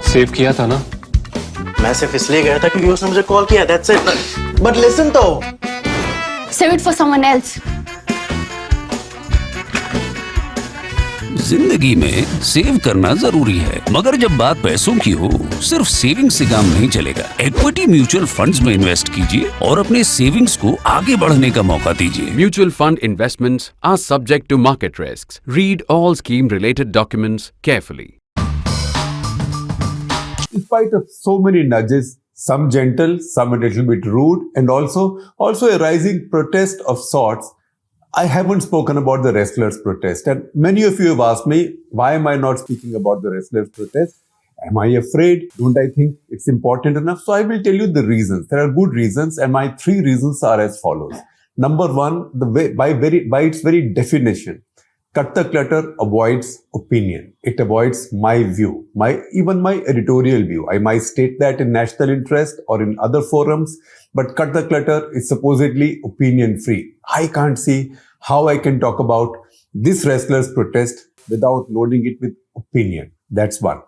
Save किया था ना? मैं सिर्फ इसलिए गया था क्योंकि उसने मुझे कॉल किया, that's it. But listen तो. Save it for someone else. जिंदगी में सेव करना जरूरी है, मगर जब बात पैसों की हो, सिर्फ सेविंग से काम नहीं चलेगा। इक्विटी म्यूचुअल फंड्स में इन्वेस्ट कीजिए और अपने सेविंग्स को आगे बढ़ने का मौका दीजिए। Mutual fund investments are subject to market risks. Read all scheme-related documents carefully. In spite of so many nudges, some gentle, some a little bit rude, and also a rising protest of sorts, I haven't spoken about the wrestlers' protest. And many of you have asked me, why am I not speaking about the wrestlers' protest? Am I afraid? Don't I think it's important enough? So I will tell you the reasons. There are good reasons, and my 3 reasons are as follows. Number 1, by its very definition, Cut the Clutter avoids opinion. It avoids my view, even my editorial view. I might state that in national interest or in other forums, but Cut the Clutter is supposedly opinion free. I can't see how I can talk about this wrestler's protest without loading it with opinion. That's one.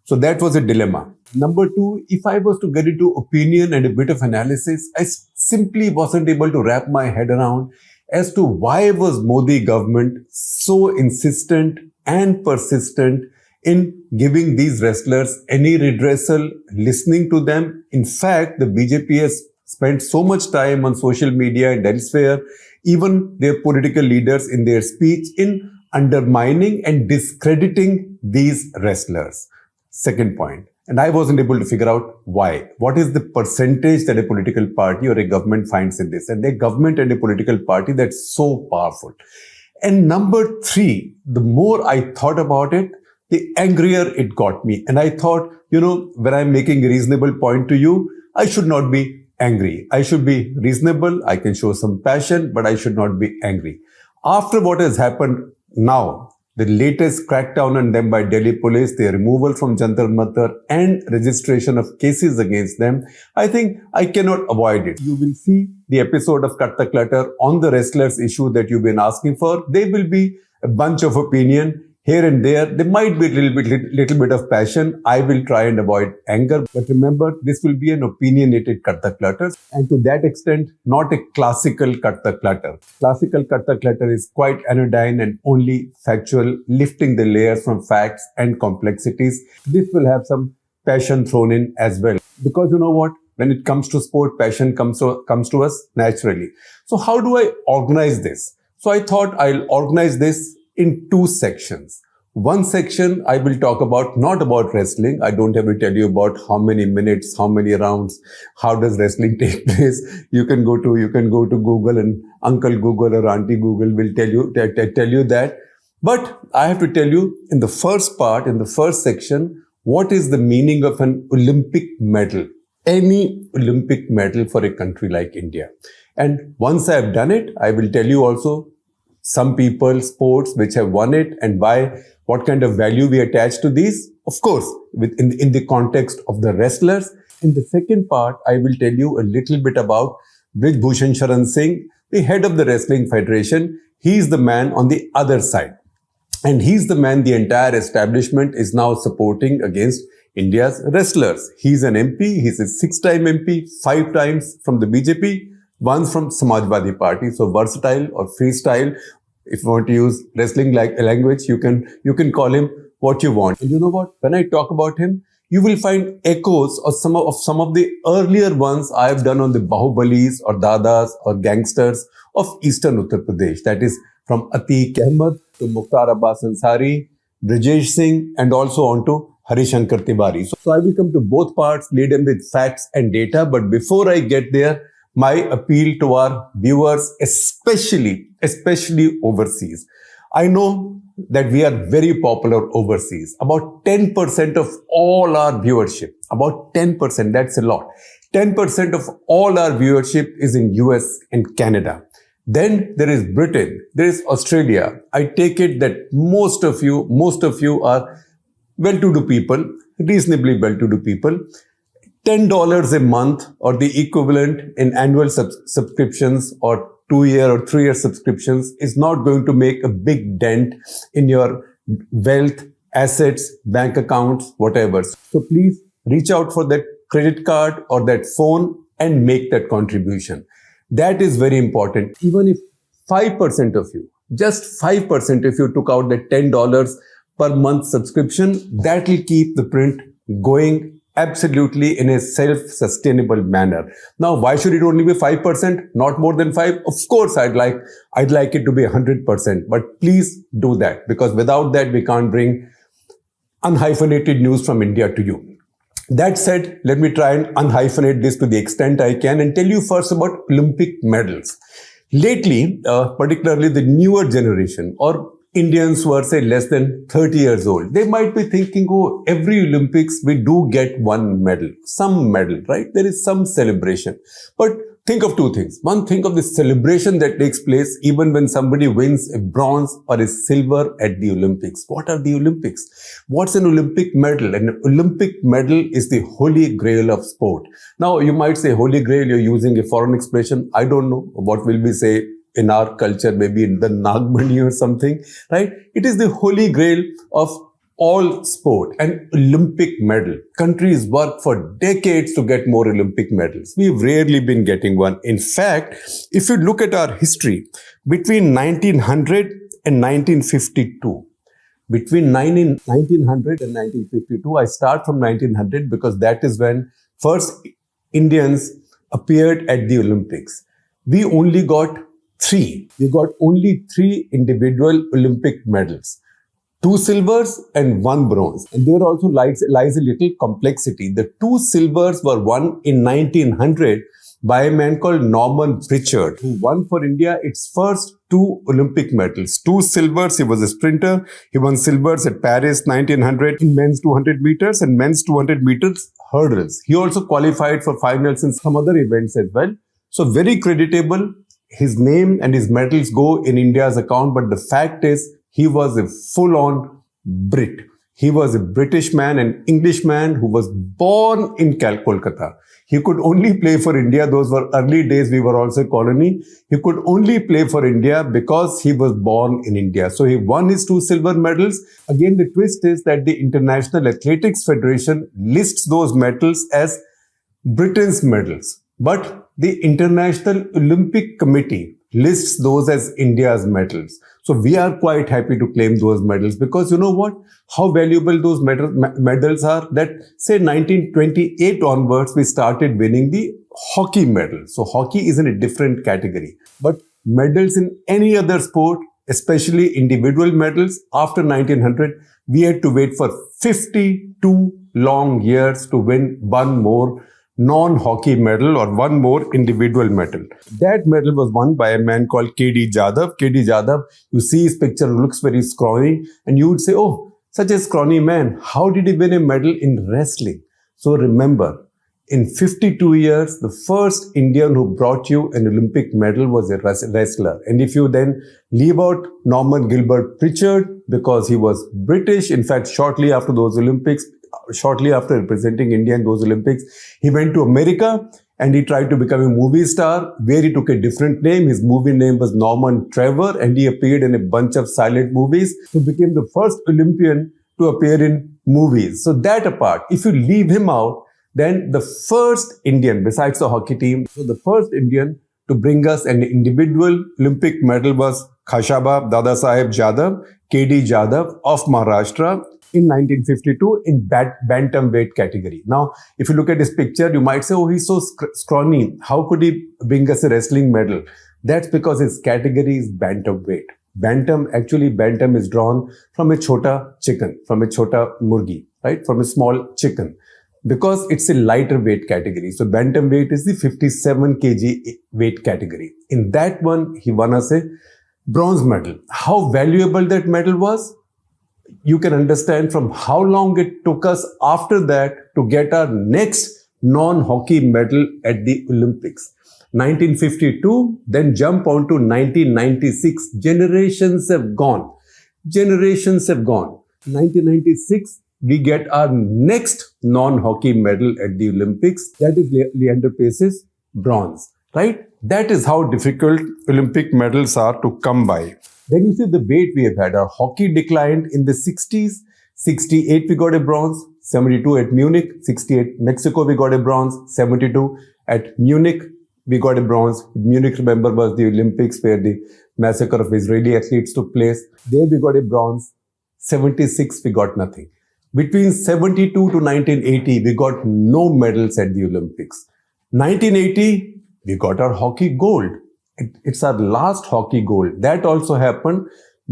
So that was a dilemma. Number 2, if I was to get into opinion and a bit of analysis, I simply wasn't able to wrap my head around as to why was Modi government so insistent and persistent in giving these wrestlers any redressal, listening to them. In fact, the BJP has spent so much time on social media and elsewhere, even their political leaders in their speech, in undermining and discrediting these wrestlers. Second point. And I wasn't able to figure out why. What is the percentage that a political party or a government finds in this? And a government and a political party that's so powerful. And number 3, the more I thought about it, the angrier it got me. And I thought, when I'm making a reasonable point to you, I should not be angry. I should be reasonable. I can show some passion, but I should not be angry. After what has happened now, the latest crackdown on them by Delhi police, their removal from Jantar Mantar and registration of cases against them, I think I cannot avoid it. You will see the episode of Cut the Clutter on the wrestlers issue that you've been asking for. There will be a bunch of opinion here and there. There might be a little bit of passion. I will try and avoid anger. But remember, this will be an opinionated Cut the Clutter. And to that extent, not a classical Cut the Clutter. Classical Cut the Clutter is quite anodyne and only factual, lifting the layers from facts and complexities. This will have some passion thrown in as well. Because you know what? When it comes to sport, passion comes to us naturally. So how do I organize this? So I thought I'll organize this in 2 sections. One section I will talk about, not about wrestling. I don't have to tell you about how many minutes, how many rounds, how does wrestling take place. You can go to Google, and Uncle Google or Auntie Google will tell you that. But I have to tell you in the first part, in the first section, what is the meaning of an Olympic medal? Any Olympic medal for a country like India. And once I have done it, I will tell you also some people, sports which have won it, and why, what kind of value we attach to these. Of course, in the context of the wrestlers. In the second part, I will tell you a little bit about Brij Bhushan Sharan Singh, the head of the Wrestling Federation. He's the man on the other side. And he's the man the entire establishment is now supporting against India's wrestlers. He's an MP. He's a 6-time MP, 5 times from the BJP, once from Samajwadi Party. So versatile or freestyle. If you want to use wrestling like language, you can call him what you want. And you know what? When I talk about him, you will find echoes of some of the earlier ones I have done on the bahubalis or dadas or gangsters of Eastern Uttar Pradesh. That is from Atiq Ahmed to Mukhtar Abbas Ansari, Brijesh Singh, and also on to Harishankar Tiwari. So I will come to both parts, lead them with facts and data. But before I get there, my appeal to our viewers, especially overseas. I know that we are very popular overseas. About 10% of all our viewership, about 10%, that's a lot. 10% of all our viewership is in US and Canada. Then there is Britain, there is Australia. I take it that most of you are well-to-do people, reasonably well-to-do people. $10 a month or the equivalent in annual subscriptions or 2-year or 3-year subscriptions is not going to make a big dent in your wealth assets, bank accounts, whatever. So please reach out for that credit card or that phone and make that contribution. That is very important. Even if 5% of you, just 5% if you took out that $10 per month subscription, that will keep the print going absolutely in a self-sustainable manner. Now, why should it only be 5%, not more than 5? Of course, I'd like it to be 100%, but please do that, because without that, we can't bring unhyphenated news from India to you. That said, let me try and unhyphenate this to the extent I can and tell you first about Olympic medals. Lately, particularly the newer generation or Indians who are, say, less than 30 years old, they might be thinking, oh, every Olympics we do get one medal, some medal, right? There is some celebration. But think of two things. One, think of the celebration that takes place even when somebody wins a bronze or a silver at the Olympics. What are the Olympics? What's an Olympic medal? An Olympic medal is the holy grail of sport. Now, you might say holy grail, you're using a foreign expression. I don't know. What will we say in our culture? Maybe in the Nagmani or something, right? It is the holy grail of all sport, an Olympic medal. Countries work for decades to get more Olympic medals. We've rarely been getting one. In fact, if you look at our history, between 1900 and 1952, between 1900 and 1952, I start from 1900 because that is when first Indians appeared at the Olympics. We only got three. We got only three individual Olympic medals. 2 silvers and 1 bronze. And there also lies a little complexity. The 2 silvers were won in 1900 by a man called Norman Pritchard, who won for India its first 2 Olympic medals. 2 silvers, he was a sprinter. He won silvers at Paris 1900 in men's 200 meters and men's 200 meters hurdles. He also qualified for finals in some other events as well. So very creditable. His name and his medals go in India's account, but the fact is, he was a full-on Brit. He was a British man, an Englishman who was born in Kolkata. He could only play for India. Those were early days. We were also a colony. He could only play for India because he was born in India. So he won his 2 silver medals. Again, the twist is that the International Athletics Federation lists those medals as Britain's medals. But the International Olympic Committee lists those as India's medals. So we are quite happy to claim those medals because you know what? How valuable those medals are that say 1928 onwards, we started winning the hockey medal. So hockey is in a different category. But medals in any other sport, especially individual medals, after 1900, we had to wait for 52 long years to win one more non-hockey medal or one more individual medal. That medal was won by a man called K.D. Jadhav. K.D. Jadhav, you see his picture, looks very scrawny, and you would say, oh, such a scrawny man, how did he win a medal in wrestling? So remember, in 52 years, the first Indian who brought you an Olympic medal was a wrestler. And if you then leave out Norman Gilbert Pritchard, because he was British, in fact, shortly after those Olympics, shortly after representing India in those Olympics, he went to America and he tried to become a movie star where he took a different name. His movie name was Norman Trevor and he appeared in a bunch of silent movies. He became the first Olympian to appear in movies. So that apart, if you leave him out, then the first Indian, besides the hockey team, so the first Indian to bring us an individual Olympic medal was Khashaba Dadasaheb Jadhav, K.D. Jadhav of Maharashtra in 1952 in bantamweight category. Now, if you look at this picture, you might say, oh, he's so scrawny. How could he bring us a wrestling medal? That's because his category is bantamweight. Bantam is drawn from a chota chicken, from a chota murgi, right? From a small chicken. Because it's a lighter weight category. So bantamweight is the 57 kg weight category. In that one, he won us a bronze medal. How valuable that medal was? You can understand from how long it took us after that to get our next non-hockey medal at the Olympics. 1952, then jump on to 1996. Generations have gone. 1996, we get our next non-hockey medal at the Olympics. That is Leander Pace's bronze, right? That is how difficult Olympic medals are to come by. Then you see the weight we have had. Our hockey declined in the 60s. 68 we got a bronze, 72 at Munich, 68 Mexico we got a bronze, 72 at Munich we got a bronze. Munich, remember, was the Olympics where the massacre of Israeli athletes took place. There we got a bronze. 76 we got nothing. Between 72 to 1980 we got no medals at the Olympics. 1980 we got our hockey gold. It's our last hockey gold. That also happened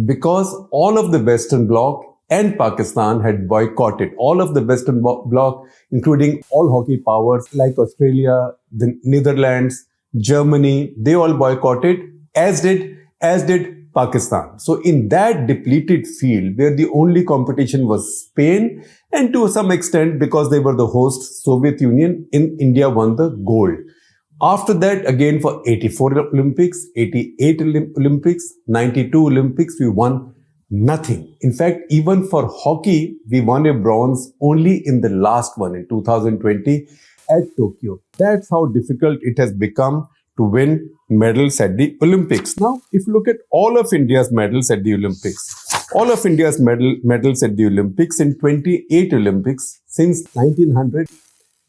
because all of the Western Bloc and Pakistan had boycotted. All of the Western Bloc, including all hockey powers like Australia, the Netherlands, Germany, they all boycotted, as did Pakistan. So in that depleted field where the only competition was Spain, and to some extent because they were the host Soviet Union, in India won the gold. After that, again for 84 Olympics, 88 Olympics, 92 Olympics, we won nothing. In fact, even for hockey, we won a bronze only in the last one in 2020 at Tokyo. That's how difficult it has become to win medals at the Olympics. Now, if you look at all of India's medals at the Olympics, all of India's medals at the Olympics in 28 Olympics since 1900,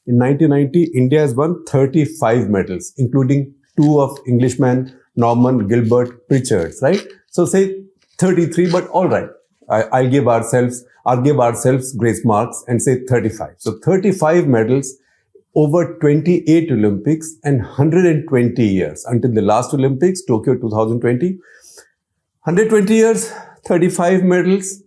in 1990, India has won 35 medals, including 2 of Englishman Norman Gilbert Pritchard's, right? So say 33, but all right. I'll give ourselves grace marks and say 35. So 35 medals over 28 Olympics and 120 years until the last Olympics, Tokyo 2020. 120 years, 35 medals,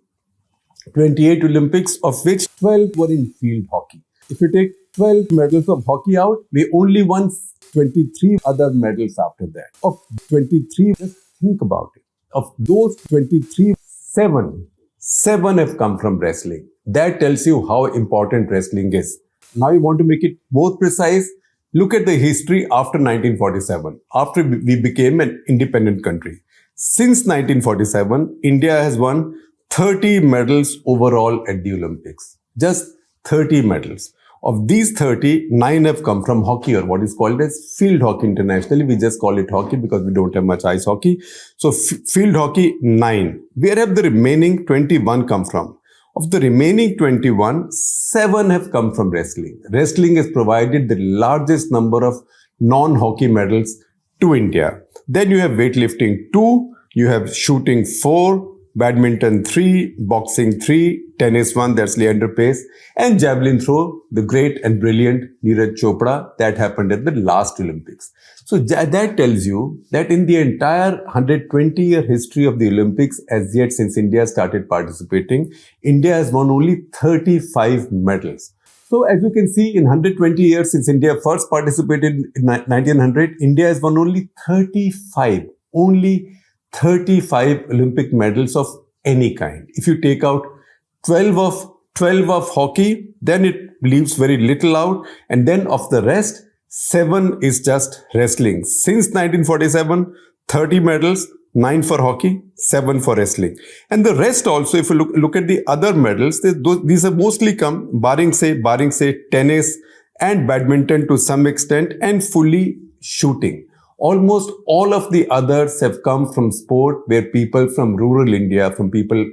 28 Olympics, of which 12 were in field hockey. If you take 12 medals of hockey out, we only won 23 other medals after that. Of 23, just think about it. Of those 23, 7 have come from wrestling. That tells you how important wrestling is. Now you want to make it more precise? Look at the history after 1947, after we became an independent country. Since 1947, India has won 30 medals overall at the Olympics. Just 30 medals. Of these 30, 9 have come from hockey, or what is called as field hockey internationally. We just call it hockey because we don't have much ice hockey. So field hockey, 9. Where have the remaining 21 come from? Of the remaining 21, 7 have come from wrestling. Wrestling has provided the largest number of non-hockey medals to India. Then you have weightlifting 2, you have shooting 4, badminton 3, boxing 3, tennis 1, that's Leander Pace, and javelin throw, the great and brilliant Neeraj Chopra, that happened at the last Olympics. So that tells you that in the entire 120-year history of the Olympics, as yet since India started participating, India has won only 35 medals. So as you can see, in 120 years since India first participated in 1900, India has won only 35 Olympic medals of any kind. If you take out 12 of hockey, then it leaves very little out. And then of the rest, 7 is just wrestling. Since 1947, 30 medals, 9 for hockey, 7 for wrestling. And the rest also, if you look at the other medals, these have mostly come, barring say tennis and badminton to some extent, and fully shooting. Almost all of the others have come from sport where people from rural India, from people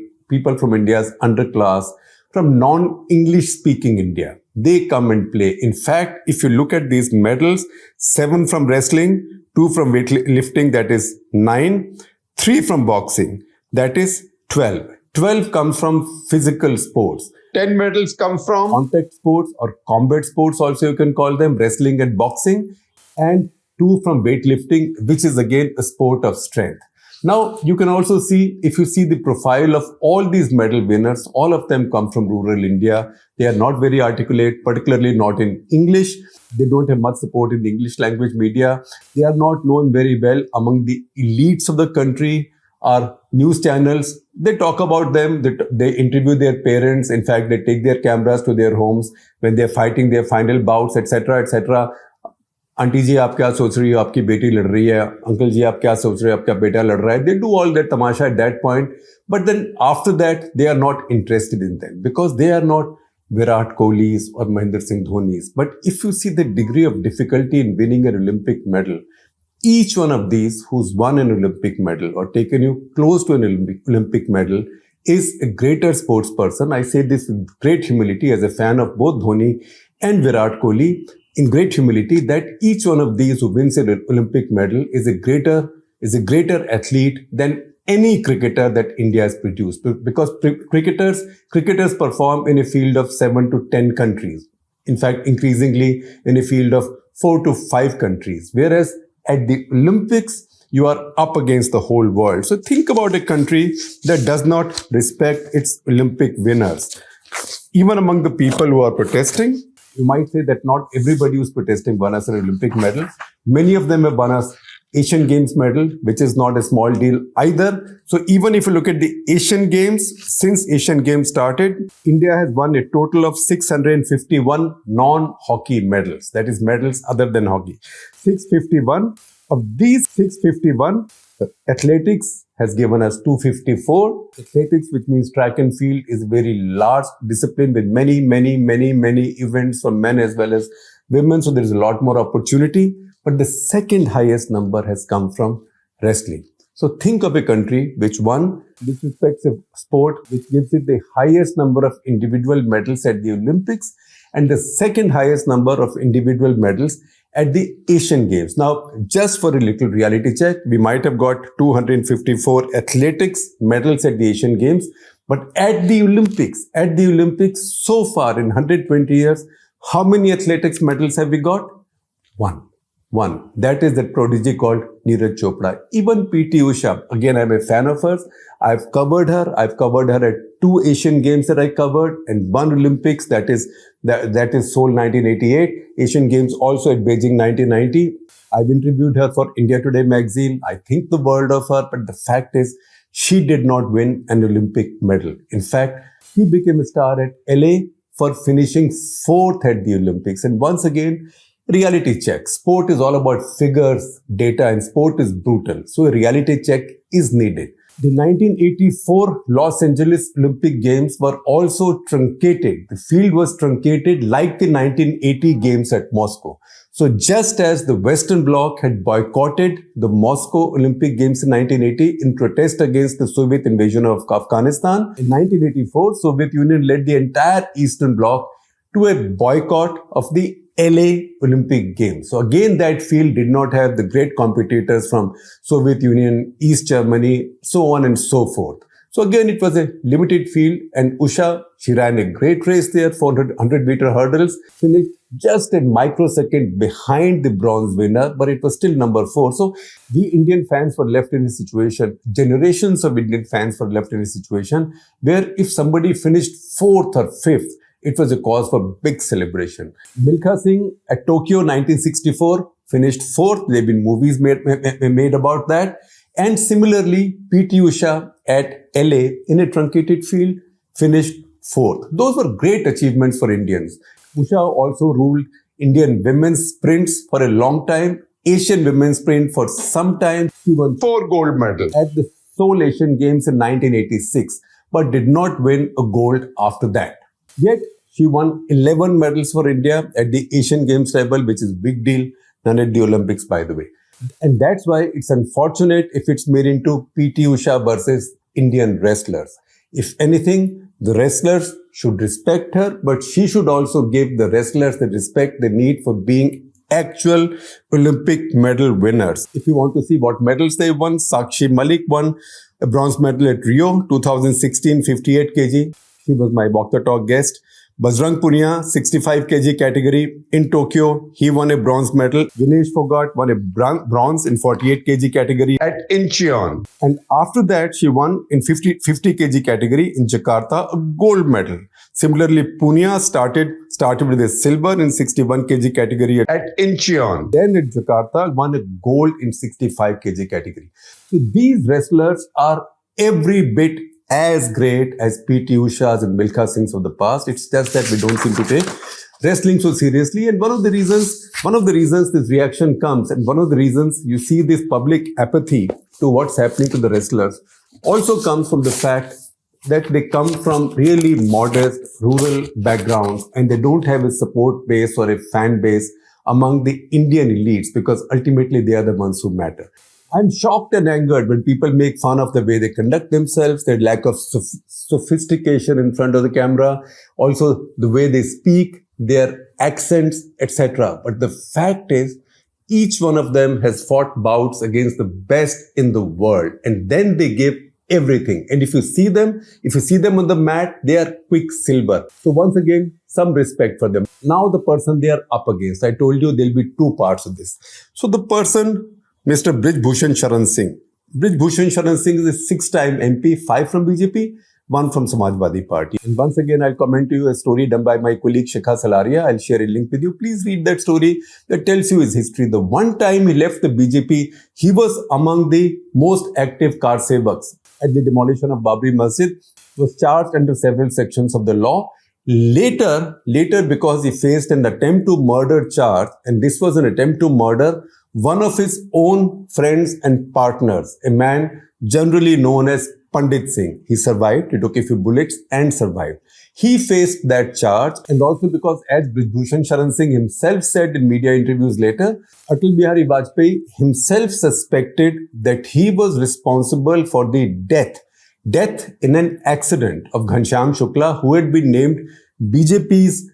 from India's underclass, from non-English speaking India, they come and play. In fact, if you look at these medals, 7 from wrestling, 2 from weightlifting, that is 9, 3 from boxing, that is 12. 12 comes from physical sports. 10 medals come from contact sports or combat sports, also you can call them, wrestling and boxing, and 2 from weightlifting, which is again a sport of strength. Now, you can also see, if you see the profile of all these medal winners, all of them come from rural India. They are not very articulate, particularly not in English. They don't have much support in the English language media. They are not known very well among the elites of the country. Our news channels, they talk about them, they interview their parents. In fact, they take their cameras to their homes when they're fighting their final bouts, etc., etc. Auntie ji आप क्या सोच रही हो, आपकी बेटी लड़ रही है, अंकल जी आप क्या सोच रहे हो, आपका बेटा लड़ रहा है. They do all that tamasha at that point, but then after that they are not interested in them because they are not Virat Kohli's or Mahendra Singh Dhoni's. But if you see the degree of difficulty in winning an Olympic medal, each one of these who's won an Olympic medal or taken you close to an Olympic medal is a greater sports person. I say this with great humility as a fan of both Dhoni and Virat Kohli, in great humility, that each one of these who wins an Olympic medal is a greater athlete than any cricketer that India has produced, because cricketers perform in a field of 7 to 10 countries. In fact, increasingly in a field of 4 to 5 countries. Whereas at the Olympics, you are up against the whole world. So think about a country that does not respect its Olympic winners. Even among the people who are protesting, you might say that not everybody who's protesting won us an Olympic medal. Many of them have won us Asian Games medal, which is not a small deal either. So even if you look at the Asian Games, since Asian Games started, India has won a total of 651 non-hockey medals. That is medals other than hockey. 651. Of these 651, athletics has given us 254. Athletics, which means track and field, is a very large discipline with many events for men as well as women. So there is a lot more opportunity. But the second highest number has come from wrestling. So think of a country which, one, disrespects a sport which gives it the highest number of individual medals at the Olympics and the second highest number of individual medals at the Asian Games. Now, just for a little reality check, we might have got 254 athletics medals at the Asian Games, but at the Olympics, so far in 120 years, how many athletics medals have we got? One. That is that prodigy called Neeraj Chopra. Even PT Usha, again, I'm a fan of hers. I've covered her at 2 Asian Games that I covered and 1 Olympics, that is Seoul 1988, Asian Games also at Beijing 1990. I've interviewed her for India Today magazine. I think the world of her, but the fact is she did not win an Olympic medal. In fact, she became a star at LA for finishing 4th at the Olympics. And once again, reality check. Sport is all about figures, data, and sport is brutal. So a reality check is needed. The 1984 Los Angeles Olympic Games were also truncated. The field was truncated like the 1980 Games at Moscow. So just as the Western Bloc had boycotted the Moscow Olympic Games in 1980 in protest against the Soviet invasion of Afghanistan, in 1984, Soviet Union led the entire Eastern Bloc to a boycott of the LA Olympic Games. So again, that field did not have the great competitors from Soviet Union, East Germany, so on and so forth. So again, it was a limited field, and Usha, she ran a great race there, 400-meter hurdles, finished just a microsecond behind the bronze winner, but it was still number 4. So we Indian fans were left in a situation, generations of Indian fans were left in a situation where if somebody finished 4th or 5th, it was a cause for big celebration. Milkha Singh at Tokyo 1964 finished 4th. There have been movies made about that. And similarly, PT Usha at LA in a truncated field finished 4th. Those were great achievements for Indians. Usha also ruled Indian women's sprints for a long time, Asian women's sprint for some time. She won 4 gold medals at the Seoul Asian Games in 1986, but did not win a gold after that. Yet, she won 11 medals for India at the Asian Games level, which is a big deal, none at the Olympics, by the way. And that's why it's unfortunate if it's made into PT Usha versus Indian wrestlers. If anything, the wrestlers should respect her, but she should also give the wrestlers the respect they need for being actual Olympic medal winners. If you want to see what medals they won, Sakshi Malik won a bronze medal at Rio 2016, 58 kg. She was my Walk the Talk guest. Bajrang Punia, 65 kg category in Tokyo. He won a bronze medal. Vinesh Fogart won a bronze in 48 kg category at Incheon. And after that, she won in 50 kg category in Jakarta, a gold medal. Similarly, Punia started with a silver in 61 kg category at Incheon. Then at Jakarta, won a gold in 65 kg category. So these wrestlers are every bit as great as PT Usha's and Milkha Singh's of the past. It's just that we don't seem to take wrestling so seriously. And one of the reasons this reaction comes, and one of the reasons you see this public apathy to what's happening to the wrestlers also comes from the fact that they come from really modest rural backgrounds and they don't have a support base or a fan base among the Indian elites, because ultimately they are the ones who matter. I'm shocked and angered when people make fun of the way they conduct themselves, their lack of sophistication in front of the camera, also the way they speak, their accents, etc. But the fact is, each one of them has fought bouts against the best in the world, and then they give everything. And if you see them on the mat, they are quicksilver. So once again, some respect for them. Now the person they are up against. I told you there'll be two parts of this. So the person, Mr. Brij Bhushan Sharan Singh. Brij Bhushan Sharan Singh is a 6-time MP, 5 from BJP, 1 from Samajwadi Party. And once again, I'll comment to you a story done by my colleague Shekhar Salaria. I'll share a link with you. Please read that story that tells you his history. The one time he left the BJP, he was among the most active car sevaks at the demolition of Babri Masjid, was charged under several sections of the law. Later, because he faced an attempt to murder charge, and this was an attempt to murder one of his own friends and partners, a man generally known as Pandit Singh. He survived, he took a few bullets and survived. He faced that charge, and also because, as Brij Bhushan Sharan Singh himself said in media interviews later, Atal Bihari Vajpayee himself suspected that he was responsible for the death in an accident of Ghanshyam Shukla, who had been named BJP's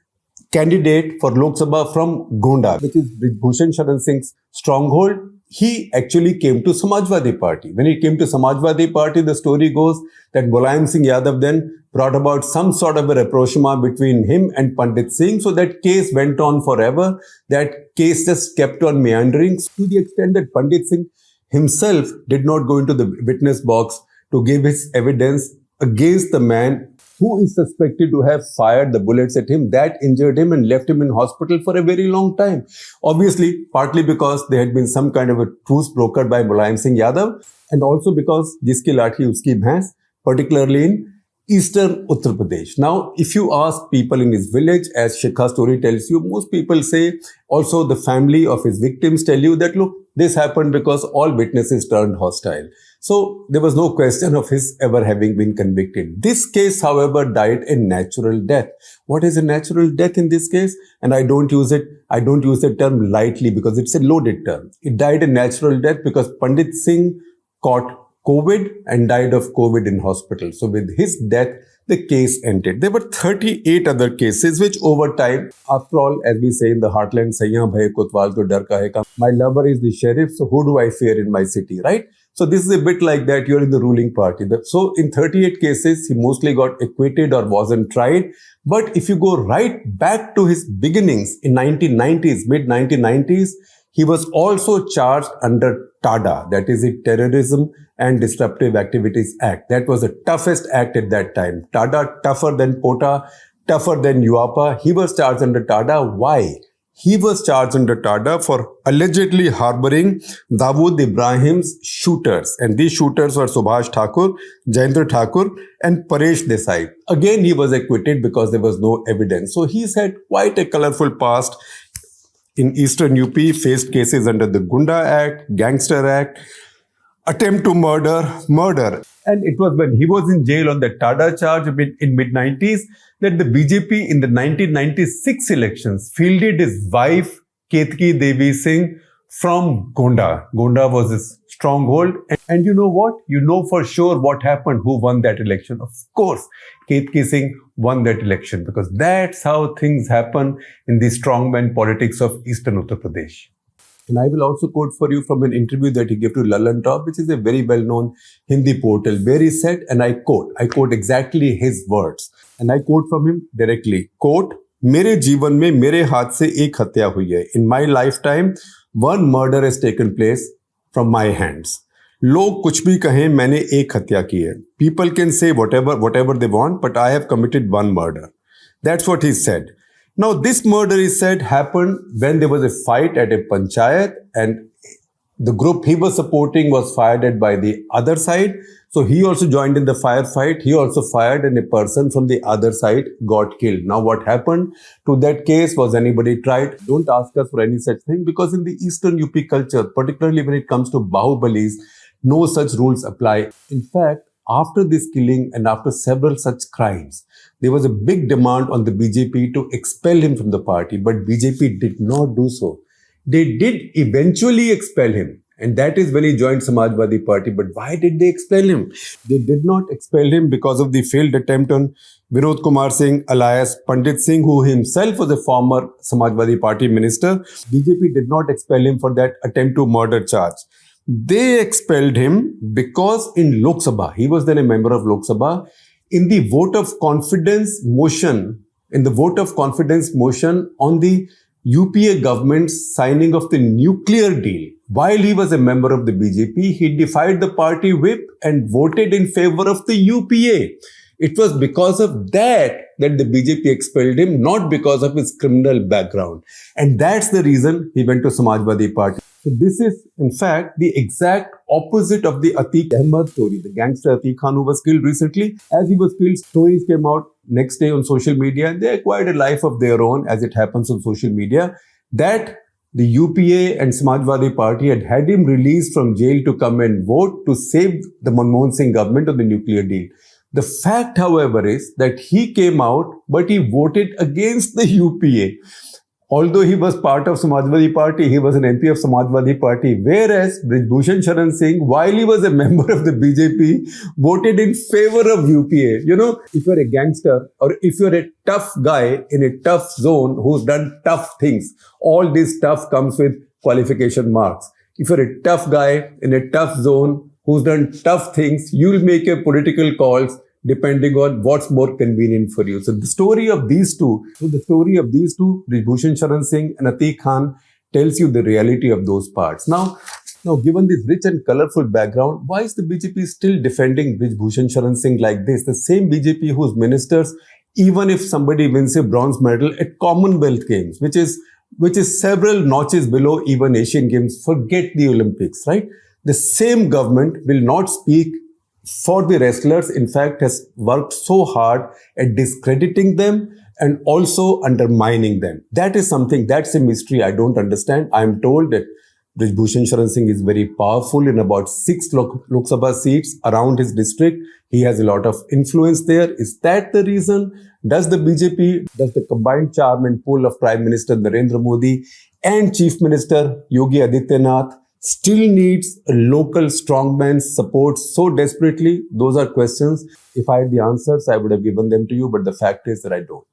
candidate for Lok Sabha from Gonda, which is Brij Bhushan Sharan Singh's stronghold. He actually came to Samajwadi Party. When he came to Samajwadi Party, the story goes that Mulayam Singh Yadav then brought about some sort of a rapprochement between him and Pandit Singh. So that case went on forever. That case just kept on meandering to the extent that Pandit Singh himself did not go into the witness box to give his evidence against the man who is suspected to have fired the bullets at him. That injured him and left him in hospital for a very long time. Obviously, partly because there had been some kind of a truce brokered by Mulayam Singh Yadav, and also because jiski lathi uski bhais, particularly in eastern Uttar Pradesh. Now, if you ask people in his village, as Shekhar's story tells you, most people say, also the family of his victims tell you that, look, this happened because all witnesses turned hostile. So there was no question of his ever having been convicted. This case, however, died a natural death. What is a natural death in this case? And I don't use the term lightly because it's a loaded term. It died a natural death because Pandit Singh caught COVID and died of COVID in hospital. So with his death, the case ended. There were 38 other cases which over time, after all, as we say in the heartland, Saiyan bhai kotwal to dar kahe ka. My lover is the sheriff, so who do I fear in my city, right? So this is a bit like that. You're in the ruling party. So in 38 cases, he mostly got acquitted or wasn't tried. But if you go right back to his beginnings in 1990s, mid-1990s, he was also charged under TADA, that is the Terrorism and Disruptive Activities Act. That was the toughest act at that time. TADA, tougher than POTA, tougher than UAPA. He was charged under TADA. Why? He was charged under TADA for allegedly harboring Dawood Ibrahim's shooters. And these shooters were Subhash Thakur, Jayendra Thakur and Paresh Desai. Again, he was acquitted because there was no evidence. So he's had quite a colorful past in Eastern UP, faced cases under the Gunda Act, Gangster Act, attempt to murder. And it was when he was in jail on the TADA charge in mid-90s that the BJP in the 1996 elections fielded his wife, Ketki Devi Singh, from Gonda. Gonda was his stronghold. And you know what? You know for sure what happened, who won that election. Of course, Ketki Singh won that election because that's how things happen in the strongman politics of Eastern Uttar Pradesh. And I will also quote for you from an interview that he gave to Lallan Top, which is a very well-known Hindi portal, where he said, and I quote exactly his words. And I quote from him directly, quote, मेरे जीवन में मेरे हाथ से एक हत्या हुई है. In my lifetime, one murder has taken place from my hands. लोग कुछ भी कहें, मैंने एक हत्या की है. People can say whatever they want, but I have committed one murder. That's what he said. Now, this murder, he said, happened when there was a fight at a panchayat and the group he was supporting was fired at by the other side. So he also joined in the firefight. He also fired and a person from the other side got killed. Now, what happened to that case? Was anybody tried? Don't ask us for any such thing because in the Eastern UP culture, particularly when it comes to bahubalis, no such rules apply. In fact, after this killing and after several such crimes, there was a big demand on the BJP to expel him from the party, but BJP did not do so. They did eventually expel him. And that is when he joined Samajwadi Party. But why did they expel him? They did not expel him because of the failed attempt on Vinod Kumar Singh alias Pandit Singh, who himself was a former Samajwadi Party minister. BJP did not expel him for that attempt to murder charge. They expelled him because in Lok Sabha, he was then a member of Lok Sabha, in the vote of confidence motion, on the UPA government's signing of the nuclear deal, while he was a member of the BJP, he defied the party whip and voted in favor of the UPA. It was because of that the BJP expelled him, not because of his criminal background. And that's the reason he went to Samajwadi Party. So this is, in fact, the exact opposite of the Atiq Ahmed story, the gangster Atiq Khan who was killed recently. As he was killed, stories came out next day on social media, and they acquired a life of their own, as it happens on social media, that the UPA and Samajwadi Party had him released from jail to come and vote to save the Manmohan Singh government on the nuclear deal. The fact, however, is that he came out, but he voted against the UPA. Although he was part of Samajwadi Party, he was an MP of Samajwadi Party, whereas Brij Bhushan Sharan Singh, while he was a member of the BJP, voted in favor of UPA. You know, if you're a gangster or if you're a tough guy in a tough zone who's done tough things, all this stuff comes with qualification marks. If you're a tough guy in a tough zone who's done tough things, you'll make your political calls depending on what's more convenient for you. So the story of these two, Brij Bhushan Sharan Singh and Atiq Khan, tells you the reality of those parts. Now, given this rich and colorful background, why is the BJP still defending Brij Bhushan Sharan Singh like this? The same BJP whose ministers, even if somebody wins a bronze medal at Commonwealth Games, which is several notches below even Asian Games, forget the Olympics, right? The same government will not speak for the wrestlers, in fact, has worked so hard at discrediting them and also undermining them. That is something, that's a mystery I don't understand. I am told that Brij Bhushan Sharan Singh is very powerful in about 6 Lok Sabha seats around his district. He has a lot of influence there. Is that the reason? Does the BJP, does the combined charm and pull of Prime Minister Narendra Modi and Chief Minister Yogi Adityanath still needs a local strongman's support so desperately? Those are questions. If I had the answers, I would have given them to you, but the fact is that I don't.